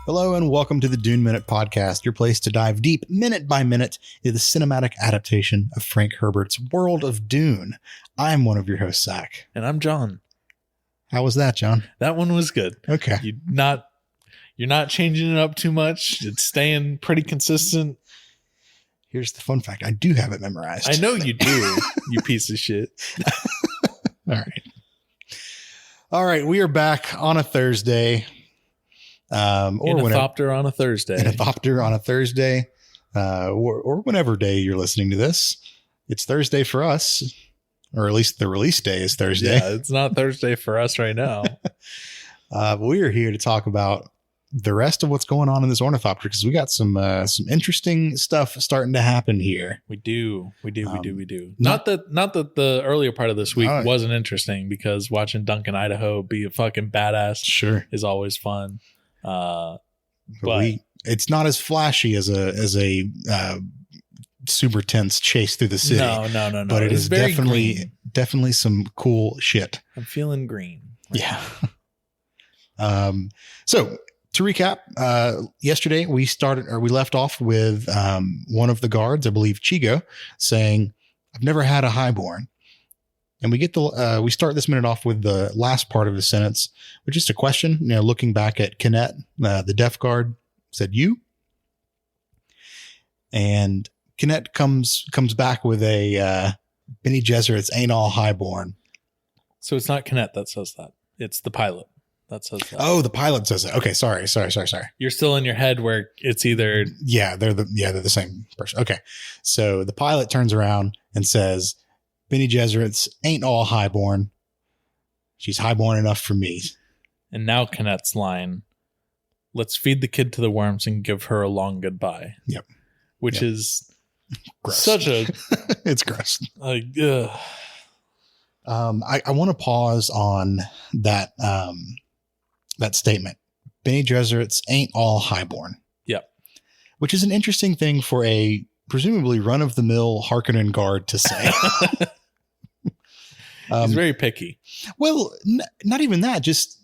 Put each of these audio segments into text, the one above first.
Hello and welcome to the Dune Minute Podcast, your place to dive deep, minute by minute, into the cinematic adaptation of Frank Herbert's world of Dune. I'm one of your hosts, Zach. And I'm John. How was that, John? That one was good. Okay. You're not changing it up too much. It's staying pretty consistent. Here's the fun fact. I do have it memorized. I know you do, you piece of shit. All right. We are back on a Thursday. In a thopter on a Thursday. In a thopter on a Thursday. Or whenever day you're listening to this. It's Thursday for us. Or at least the release day is Thursday. Yeah, it's not Thursday for us right now. We are here to talk about the rest of what's going on in this ornithopter because we got some interesting stuff starting to happen here. We do. Not that the earlier part of this week wasn't interesting, because watching Duncan Idaho be a fucking badass is always fun. But it's not as flashy as a super tense chase through the city. No. But it is definitely some cool shit. I'm feeling green. Yeah. So to recap, yesterday we left off with one of the guards, I believe Chigo, saying, "I've never had a highborn." And we start this minute off with the last part of the sentence, which is a question, looking back at Kinnett, the deaf guard said, "You?" And Kinnett comes back with a Bene Gesserit's ain't all highborn. So it's not Kinnett that says that. It's the pilot that says that. Oh, the pilot says that. Okay, sorry. You're still in your head where it's either they're the same person. Okay. So the pilot turns around and says, "Bene Gesserit's ain't all highborn. She's highborn enough for me." And now Kinnett's line, "Let's feed the kid to the worms and give her a long goodbye." Yep. Which is gross. Such a it's gross. Like, I want to pause on that that statement. Bene Gesserit's ain't all highborn. Yep. Which is an interesting thing for a presumably run-of-the-mill Harkonnen guard to say. He's very picky. Well, not even that. Just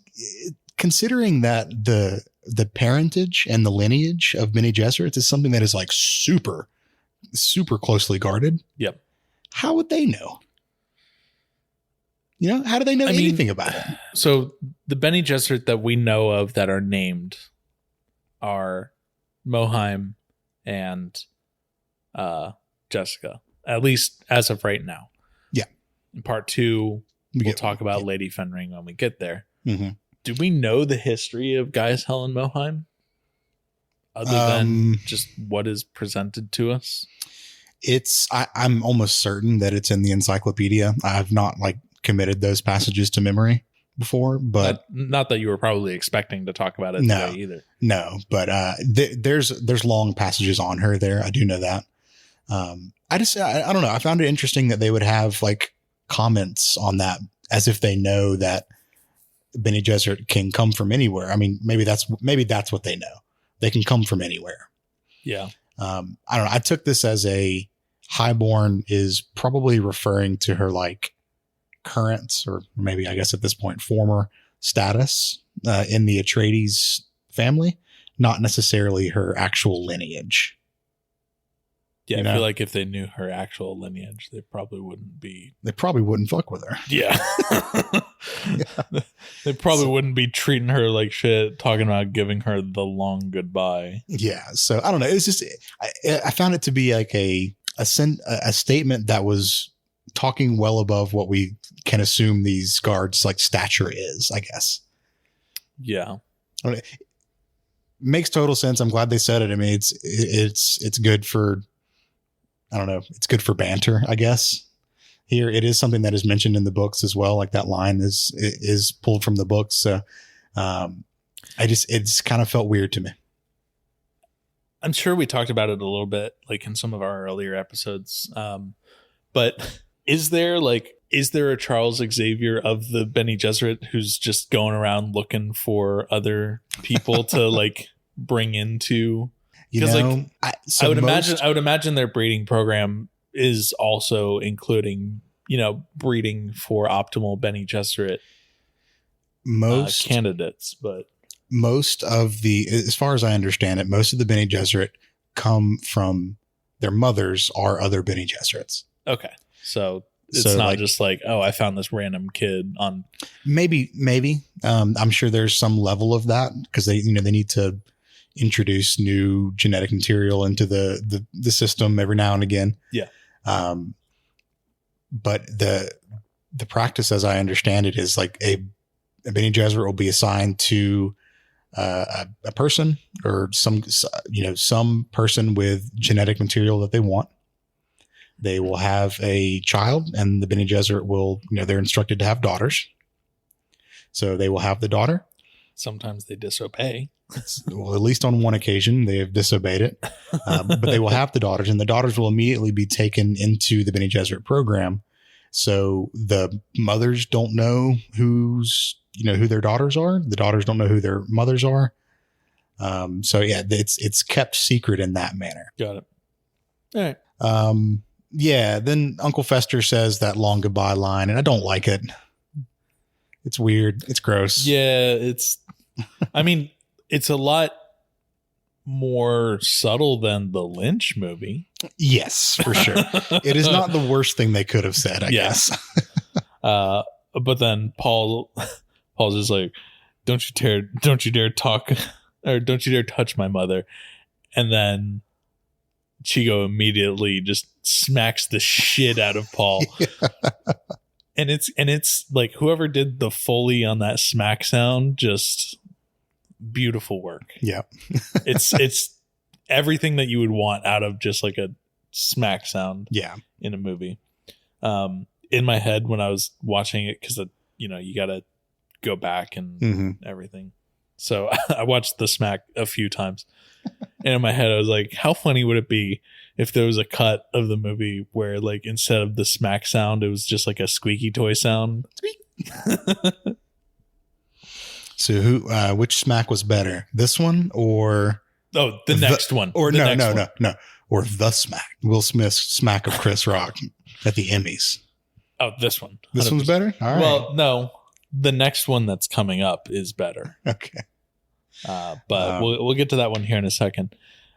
considering that the parentage and the lineage of Bene Gesserit is something that is like super, super closely guarded. Yep. How would they know? How do they know anything about it? So the Bene Gesserit that we know of that are named are Mohiam and Jessica, at least as of right now. Yeah. In part 2, we'll talk about Lady Fenring when we get there. Mm-hmm. Do we know the history of Gaius Helen Mohiam other than just what is presented to us? I'm almost certain that it's in the encyclopedia. I've not committed those passages to memory before, but not that you were probably expecting to talk about it today either. No, but there's long passages on her there. I do know that. I don't know. I found it interesting that they would have comments on that as if they know that Bene Gesserit can come from anywhere. I mean, maybe that's what they know. They can come from anywhere. Yeah. I don't know. I took this as a highborn is probably referring to her current, or maybe I guess at this point former status in the Atreides family, not necessarily her actual lineage. Yeah, I feel like if they knew her actual lineage, they probably wouldn't fuck with her. Yeah. They probably wouldn't be treating her like shit, talking about giving her the long goodbye. Yeah. So I don't know. It was just, I found it to be a statement that was talking well above what we can assume these guards stature is, I guess. Yeah. It makes total sense. I'm glad they said it. I mean, it's good for, I don't know. It's good for banter, I guess. Here, it is something that is mentioned in the books as well. That line is pulled from the books. So, it just kind of felt weird to me. I'm sure we talked about it a little bit, in some of our earlier episodes. But is there a Charles Xavier of the Bene Gesserit who's just going around looking for other people to bring into? Because I would imagine their breeding program is also including, breeding for optimal Bene Gesserit candidates. But most of as far as I understand it, most of the Bene Gesserit come from their mothers are other Bene Gesserits. Okay. So it's not like, just like, oh, I found this random kid on. Maybe. I'm sure there's some level of that because they need to introduce new genetic material into the system every now and again. Yeah. But the practice, as I understand it, is like a Bene Gesserit will be assigned to a person or some person with genetic material that they want. They will have a child, and the Bene Gesserit will, they're instructed to have daughters. So they will have the daughter. Sometimes they disobey. Well, at least on one occasion, they have disobeyed it. But they will have the daughters, and the daughters will immediately be taken into the Bene Gesserit program. So the mothers don't know who their daughters are. The daughters don't know who their mothers are. So yeah, it's kept secret in that manner. Got it. All right. Yeah. Then Uncle Fester says that long goodbye line, and I don't like it. It's weird. It's gross. Yeah. I mean, it's a lot more subtle than the Lynch movie. Yes, for sure. It is not the worst thing they could have said, I guess. But then Paul's just like, don't you dare talk, or don't you dare touch my mother. And then Chigo immediately just smacks the shit out of Paul. Yeah. And it's like whoever did the Foley on that smack sound, just beautiful work. Yeah. It's everything that you would want out of just like a smack sound. Yeah. In a movie. In my head when I was watching it, because you got to go back and everything. So I watched the smack a few times, and in my head I was like, how funny would it be if there was a cut of the movie where, like, instead of the smack sound, it was just like a squeaky toy sound. So which smack was better, this one or the next one? Or no, or the smack, Will Smith's smack of Chris Rock at the Emmys? Oh, this one. 100%. This one's better? All right. Well, no, the next one that's coming up is better. Okay. But we'll get to that one here in a second.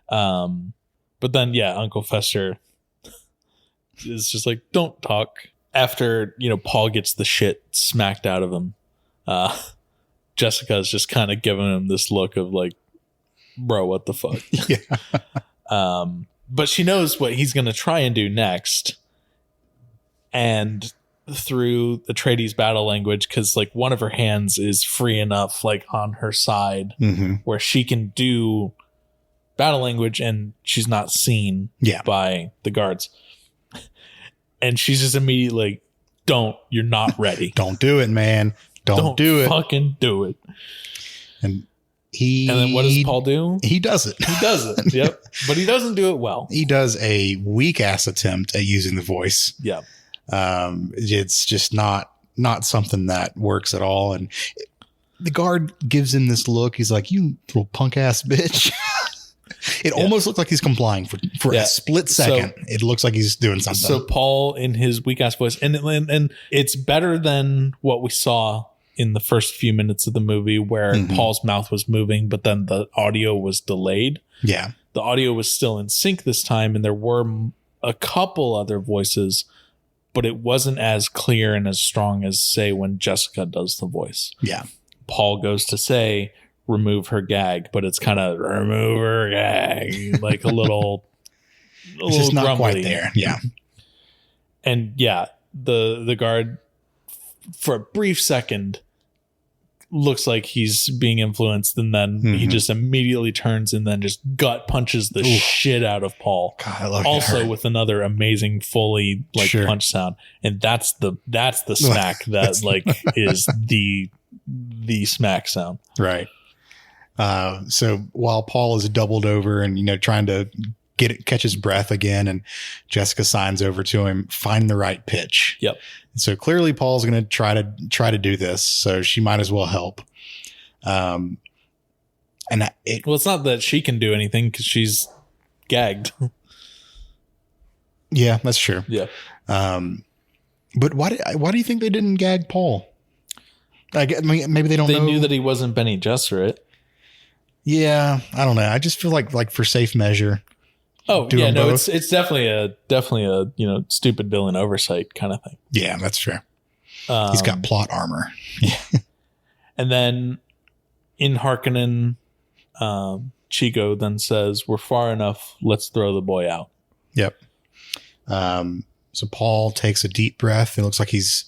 But then, yeah, Uncle Fester is just like, don't talk. After, Paul gets the shit smacked out of him, Jessica is just kind of giving him this look of like, bro, what the fuck? Yeah. But she knows what he's going to try and do next. And through the Atreides battle language, because like one of her hands is free enough, like on her side, where she can do battle language and she's not seen by the guards. And she's just immediately like, you're not ready. Don't do it, man. Don't do it. Fucking do it. And then what does Paul do? He does it. He does it. Yep. But he doesn't do it well. He does a weak ass attempt at using the voice. Yeah. It's just not something that works at all. And the guard gives him this look. He's like, you little punk ass bitch. It almost looks like he's complying for a split second. So, it looks like he's doing something. So Paul in his weak ass voice, and it's better than what we saw in the first few minutes of the movie where Paul's mouth was moving, but then the audio was delayed. Yeah. The audio was still in sync this time, and there were a couple other voices, but it wasn't as clear and as strong as, say, when Jessica does the voice. Yeah. Paul goes to say, remove her gag, but it's kind of remove her gag, like a little it's just not grumbly. Quite there. Yeah. And yeah, the guard for a brief second looks like he's being influenced, and then he just immediately turns and then just gut punches the shit out of Paul. God, I love also with another amazing Foley punch sound. And that's the smack that like is the smack sound. Right. So while Paul is doubled over and, trying to catch his breath again, and Jessica signs over to him, find the right pitch. Yep. So clearly Paul's going to try to do this. So she might as well help. Well, it's not that she can do anything because she's gagged. Yeah, that's true. Yeah. But why do you think they didn't gag Paul? I mean, maybe they don't know. They knew that he wasn't Bene Gesserit. Yeah, I don't know. I just feel like for safe measure. Oh do yeah, them no, both. it's definitely a stupid villain oversight kind of thing. Yeah, that's fair. He's got plot armor. And then in Harkonnen, Chico then says, "We're far enough. Let's throw the boy out." Yep. So Paul takes a deep breath. It looks like he's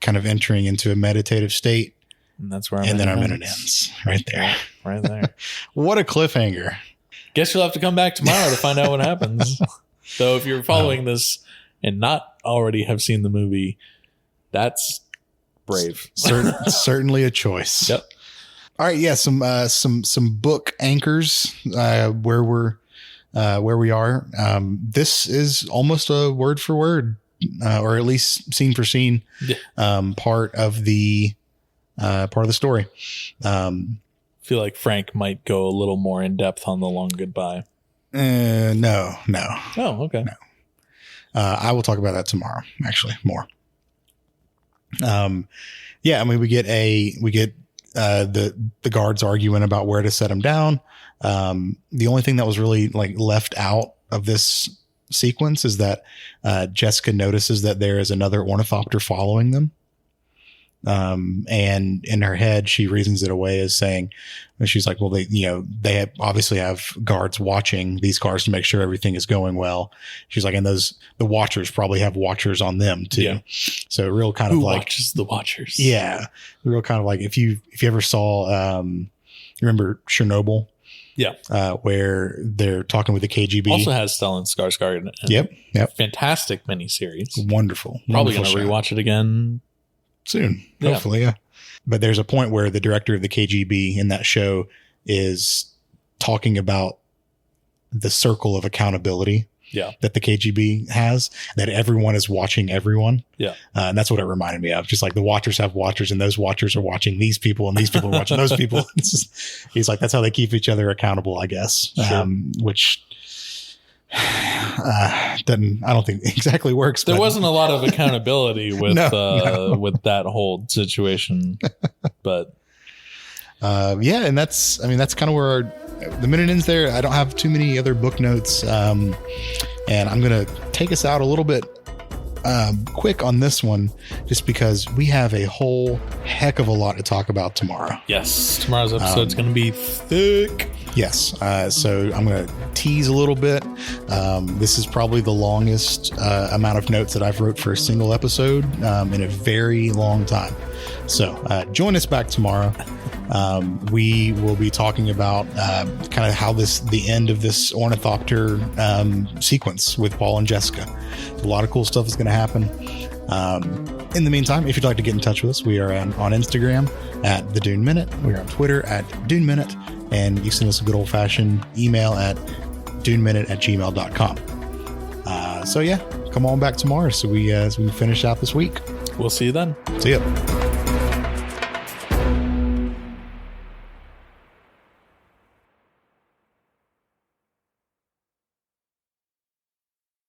kind of entering into a meditative state. And that's where our minute ends. Right there. Right there. What a cliffhanger. Guess you'll have to come back tomorrow to find out what happens. So if you're following this and not already have seen the movie, that's brave. Certainly a choice. Yep. All right. Yeah. Some book anchors where we are. This is almost a word for word, or at least scene for scene, part of the story. Feel like Frank might go a little more in depth on the long goodbye. No. Oh, okay. No. I will talk about that tomorrow. Actually, more. Yeah. I mean, we get the guards arguing about where to set him down. The only thing that was really like left out of this sequence is that Jessica notices that there is another ornithopter following them. And in her head, she reasons it away as saying, she's like, well, they obviously have guards watching these cars to make sure everything is going well. She's like, and the watchers probably have watchers on them too. Yeah. So real kind of like watches the watchers. Yeah. Real kind of like if you ever saw, remember Chernobyl? Yeah. Where they're talking with the KGB. Also has Stellan Skarsgård in it. Yep. Fantastic miniseries. Wonderful. Probably going to rewatch it again soon. Hopefully, yeah. But there's a point where the director of the KGB in that show is talking about the circle of accountability that the KGB has, that everyone is watching everyone. Yeah. And that's what it reminded me of. Just like the watchers have watchers and those watchers are watching these people and these people are watching those people. He's like, that's how they keep each other accountable, I guess. Sure. Which I don't think exactly works. There wasn't a lot of accountability with with that whole situation, but and that's kind of where the minute ends there. I don't have too many other book notes, and I'm gonna take us out a little bit quick on this one, just because we have a whole heck of a lot to talk about tomorrow. Yes, tomorrow's episode's going to be thick. Yes, so I'm going to tease a little bit. This is probably the longest amount of notes that I've wrote for a single episode in a very long time. So join us back tomorrow. We will be talking about kind of how the end of this ornithopter sequence with Paul and Jessica. A lot of cool stuff is going to happen. In the meantime, if you'd like to get in touch with us, we are on Instagram at the Dune Minute. We're on Twitter at Dune Minute, and you send us a good old fashioned email at duneminute@gmail.com. So yeah, come on back tomorrow so we can finish out this week. We'll see you then. See ya.